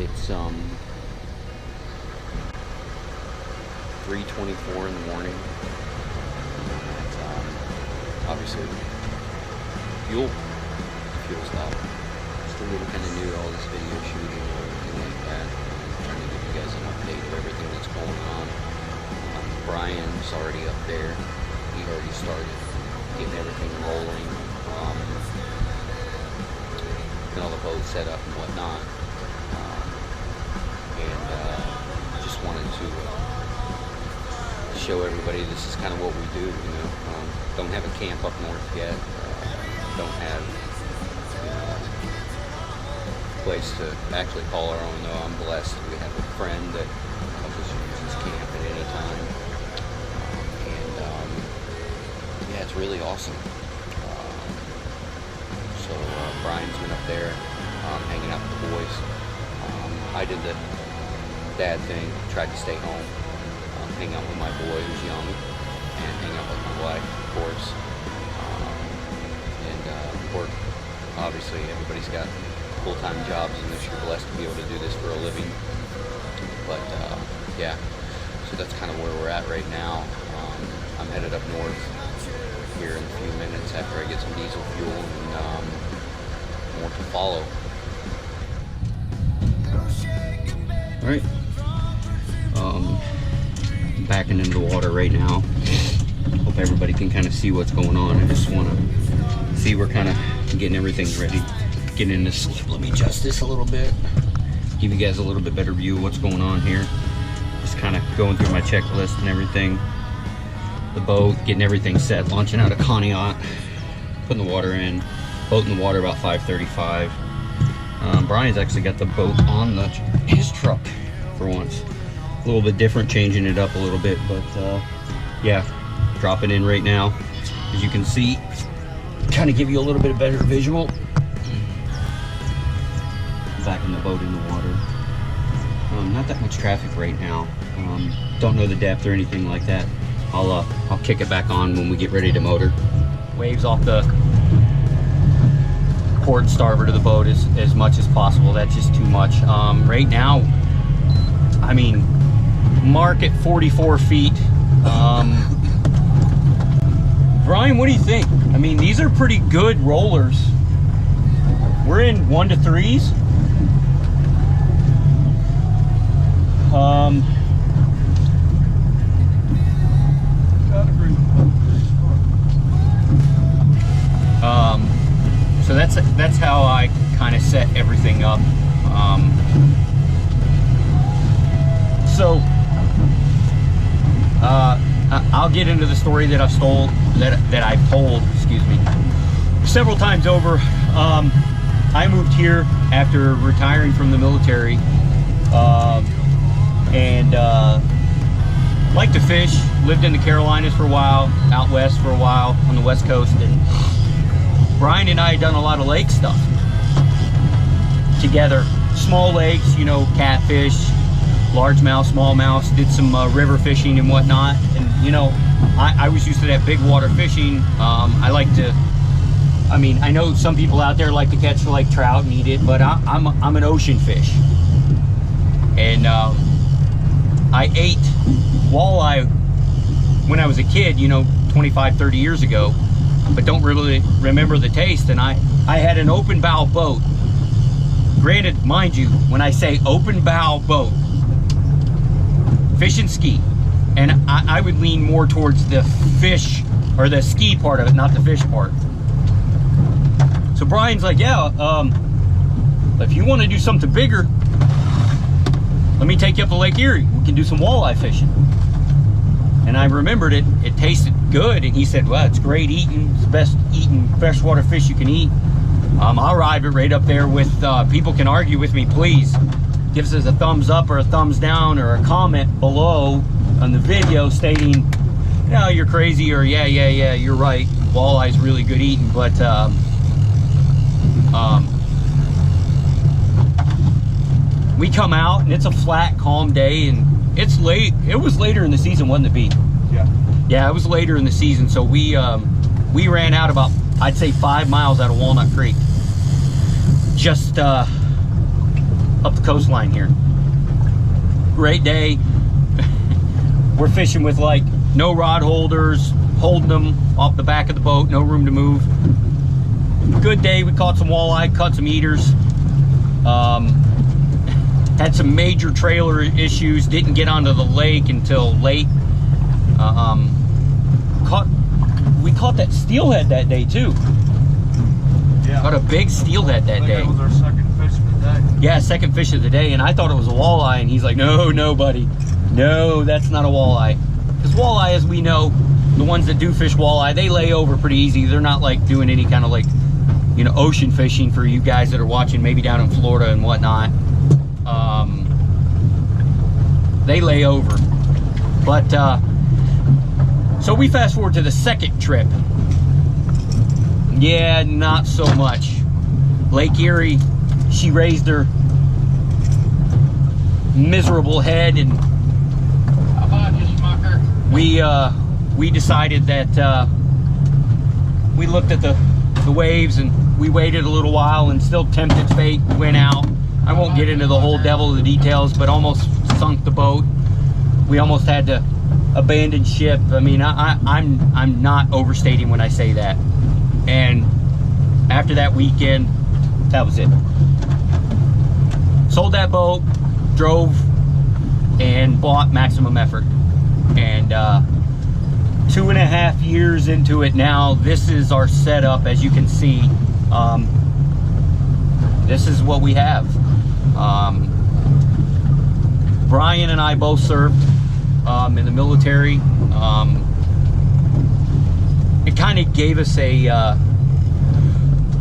It's 3:24 in the morning. Obviously, fuel's up. Still getting kind of new to all this video shooting and everything like that. I'm trying to give you guys an update of everything that's going on. Brian's already up there. He already started getting everything rolling. And all the boats set up and whatnot. Just wanted to show everybody this is kind of what we do, you know. Don't have a camp up north yet. Don't have a place to actually call our own, though. I'm blessed. We have a friend that helps us use his camp at any time. Yeah, it's really awesome. So Brian's been up there hanging out with the boys. I did the dad thing, tried to stay home, hang out with my boy who's young, and hang out with my wife, of course. Work. Obviously, everybody's got full-time jobs, and you're blessed to be able to do this for a living. But yeah, so that's kind of where we're at right now. I'm headed up north here in a few minutes after I get some diesel fuel, and more to follow. All right, backing into the water right now. Hope everybody can kind of see what's going on. I just want to see we're kind of getting everything ready, getting in this. Let me adjust this a little bit, give you guys a little bit better view of what's going on here. Just kind of going through my checklist and everything. The boat, getting everything set, launching out of Conneaut, putting the water in, boat in the water about 5:35. Brian's actually got the boat on his truck for once. A little bit different, changing it up a little bit, but yeah, dropping in right now. As you can see, kind of give you a little bit of better visual. Backing the boat in the water. Not that much traffic right now. Don't know the depth or anything like that. I'll kick it back on when we get ready to motor. Waves off the port starboard of the boat as much as possible. That's just too much. Right now, I mean, mark at 44 feet. Brian, what do you think? I mean, these are pretty good rollers. We're in 1 to 3s. So that's how I kind of set everything up. I'll get into the story that I've told, excuse me, several times over. I moved here after retiring from the military, and liked to fish. Lived in the Carolinas for a while, out west for a while on the West Coast, and Brian and I had done a lot of lake stuff together. Small lakes, you know, catfish, largemouth, smallmouth, did some river fishing and whatnot. And you know, I was used to that big water fishing. I like to, I mean, I know some people out there like to catch like trout and eat it, but I'm an ocean fish. And I ate walleye when I was a kid, you know, 25, 30 years ago, but don't really remember the taste. And I had an open bow boat. Granted, mind you, when I say open bow boat, fish and ski, and I would lean more towards the fish or the ski part of it, not the fish part. So Brian's like, yeah, if you want to do something bigger, let me take you up to Lake Erie. We can do some walleye fishing. And I remembered it tasted good, and he said, well, it's great eating, it's the best eating freshwater fish you can eat. I'll ride it right up there with, people can argue with me, please. Give us a thumbs up or a thumbs down or a comment below on the video stating, no, you're crazy, or yeah, you're right, walleye's really good eating. But we come out and it's a flat, calm day, and it's late. It was later in the season, wasn't it, B? Yeah, it was later in the season. So we ran out about, I'd say, 5 miles out of Walnut Creek. Just up the coastline here. Great day. We're fishing with like no rod holders, holding them off the back of the boat, no room to move. Good day. We caught some walleye, caught some eaters. Had some major trailer issues, didn't get onto the lake until late. We caught that steelhead that day too. Yeah. Caught a big steelhead that day. That was our second fish of the day. Yeah, second fish of the day, and I thought it was a walleye, and he's like, no, buddy. No, that's not a walleye. Because walleye, as we know, the ones that do fish walleye, they lay over pretty easy. They're not like doing any kind of like, you know, ocean fishing for you guys that are watching maybe down in Florida and whatnot. They lay over. But, so we fast forward to the second trip. Yeah, not so much. Lake Erie, she raised her miserable head, and how about you, Smucker? We decided that we looked at the waves, and we waited a little while and still tempted fate, went out. I won't get into the whole devil of the details, but almost sunk the boat. We almost had to abandon ship. I mean, I'm not overstating when I say that. And after that weekend, that was it. Sold that boat, drove, and bought Maximum Effort. And 2.5 years into it now, this is our setup. As you can see, this is what we have. Brian and I both served in the military. It kind of gave us a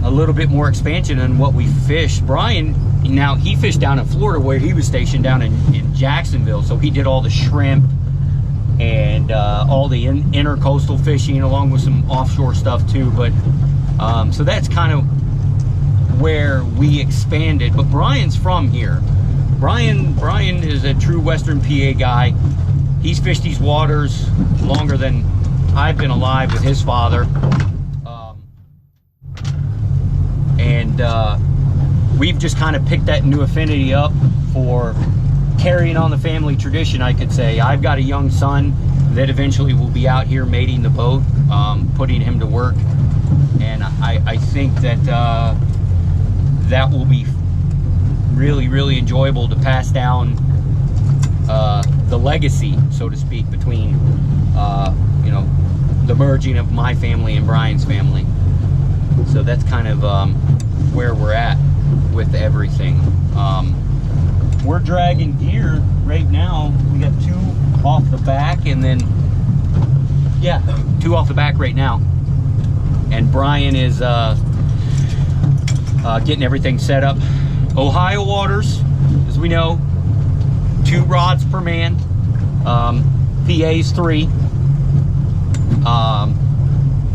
little bit more expansion on what we fished. Brian, now he fished down in Florida, where he was stationed down in Jacksonville, so he did all the shrimp and all the intercoastal fishing, along with some offshore stuff too. But so that's kind of where we expanded. But Brian's from here. Brian is a true Western PA guy. He's fished these waters longer than I've been alive with his father. We've just kind of picked that new affinity up for carrying on the family tradition, I could say. I've got a young son that eventually will be out here mating the boat, putting him to work. And I think that that will be really, really enjoyable to pass down the legacy, so to speak, between you know, the merging of my family and Brian's family. So that's kind of where we're at with everything. We're dragging gear right now. We got 2 off the back, and then yeah, 2 off the back right now. And Brian is getting everything set up. Ohio waters, as we know, 2 rods per man. PA's 3.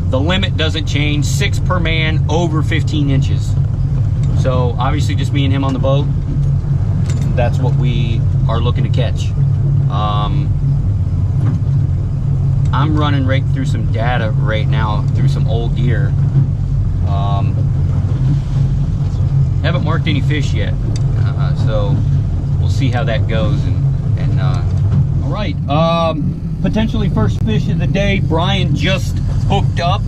The limit doesn't change, 6 per man over 15 inches. So obviously just me and him on the boat, that's what we are looking to catch. I'm running right through some data right now, through some old gear. Haven't marked any fish yet, so we'll see how that goes. All right, potentially first fish of the day. Brian just hooked up.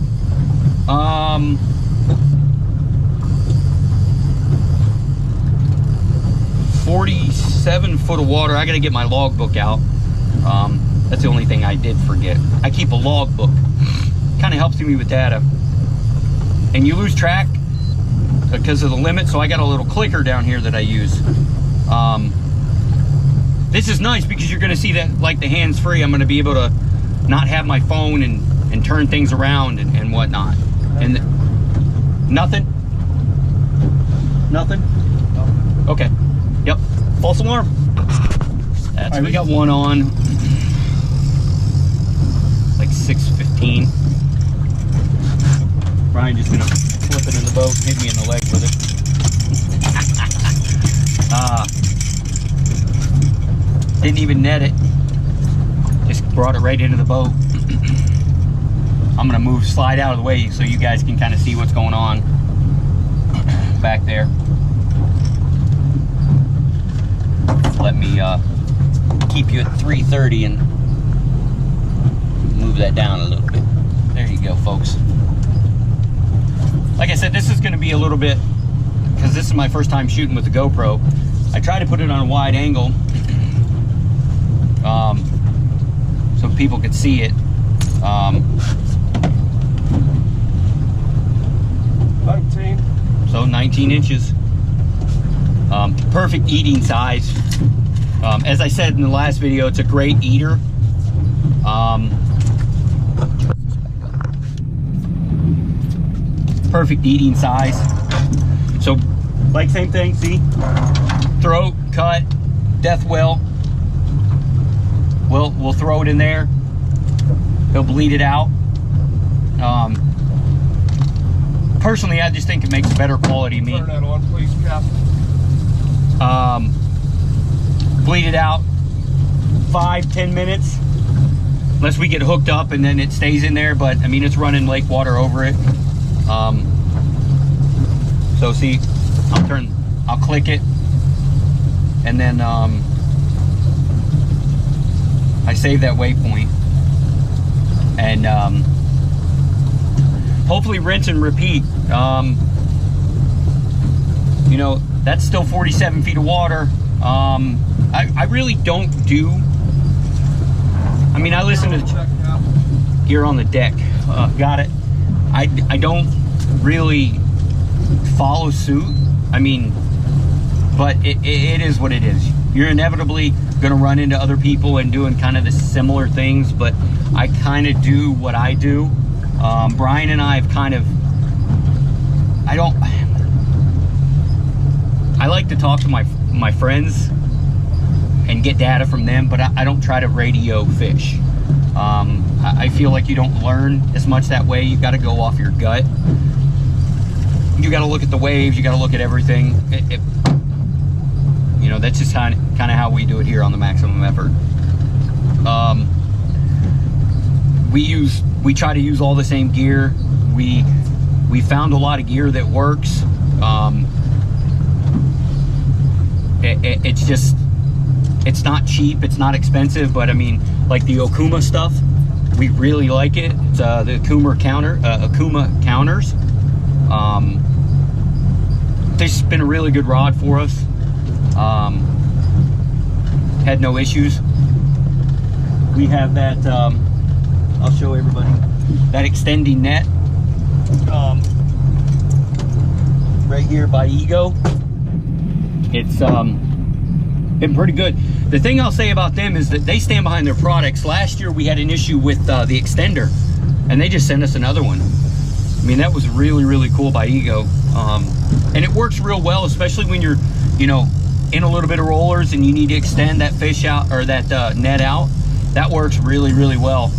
47 foot of water. I gotta get my logbook out. That's the only thing I did forget. I keep a logbook. Kind of helps me with data. And you lose track because of the limit, so I got a little clicker down here that I use. This is nice because you're gonna see that, like the hands-free, I'm gonna be able to not have my phone and turn things around and whatnot. And nothing? Nothing? Okay. Yep. False alarm. That's right, we got one on. Like 6:15. Brian just gonna flip it in the boat, hit me in the leg with it. Didn't even net it. Just brought it right into the boat. I'm gonna slide out of the way so you guys can kind of see what's going on back there. let me keep you at 330 and move that down a little bit. There you go, folks. Like I said, this is going to be a little bit, because this is my first time shooting with the GoPro. I try to put it on a wide angle so people could see it. 19. So 19 inches. Perfect eating size. As I said in the last video, it's a great eater. Perfect eating size. So, like, same thing, see? Throat, cut, death well. We'll throw it in there. He'll bleed it out. Personally, I just think it makes better quality meat. Turn that on, please, Captain. Bleed it out 5-10 minutes, unless we get hooked up and then it stays in there. But I mean, it's running lake water over it. So see, I'll click it, and then I save that waypoint, and hopefully rinse and repeat. You know, that's still 47 feet of water. I really don't do, I mean, I listen to gear on the deck. Got it. I don't really follow suit. I mean, but it is what it is. You're inevitably gonna run into other people and doing kind of the similar things, but I kind of do what I do. Brian and I have kind of, I like to talk to my friends and get data from them, but I don't try to radio fish. I feel like you don't learn as much that way. You got to go off your gut. You got to look at the waves. You got to look at everything. You know, that's just kind of how we do it here on the Maximum Effort. We try to use all the same gear. We found a lot of gear that works. It's just, it's not cheap, it's not expensive, but I mean, like the Okuma stuff, we really like it. It's the Okuma counters. This has been a really good rod for us. Had no issues. We have that, I'll show everybody, that extending net right here by Ego. It's been pretty good. The thing I'll say about them is that they stand behind their products. Last year we had an issue with the extender, and they just sent us another one. I mean, that was really, really cool by Ego. And it works real well, especially when you're, you know, in a little bit of rollers and you need to extend that fish out, or that net out. That works really, really well.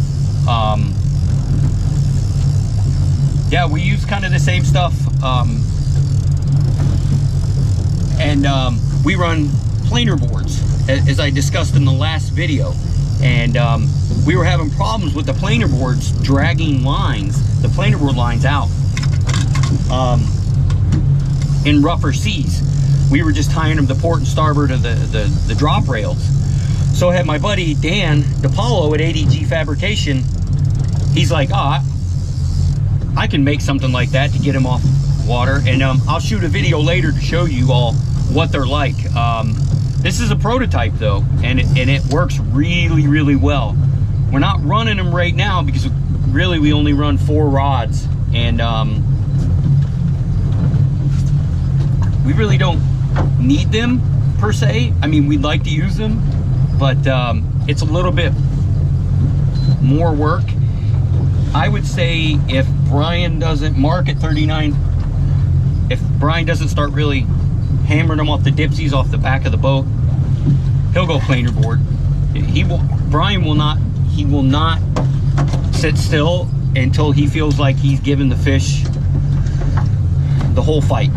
Yeah, we use kind of the same stuff. We run planer boards, as I discussed in the last video. And we were having problems with the planer boards dragging lines, the planer board lines out in rougher seas. We were just tying them to port and starboard of the drop rails. So I had my buddy Dan DePaulo at ADG Fabrication. He's like, oh, I can make something like that to get him off water. And I'll shoot a video later to show you all what they're like. This is a prototype though, and it works really, really well. We're not running them right now because really we only run 4 rods, and we really don't need them per se. I mean, we'd like to use them, but it's a little bit more work. I would say if Brian doesn't mark at 39, if Brian doesn't start really hammering them off the dipsies off the back of the boat, he'll go planer board. Brian will not sit still until he feels like he's given the fish the whole fight.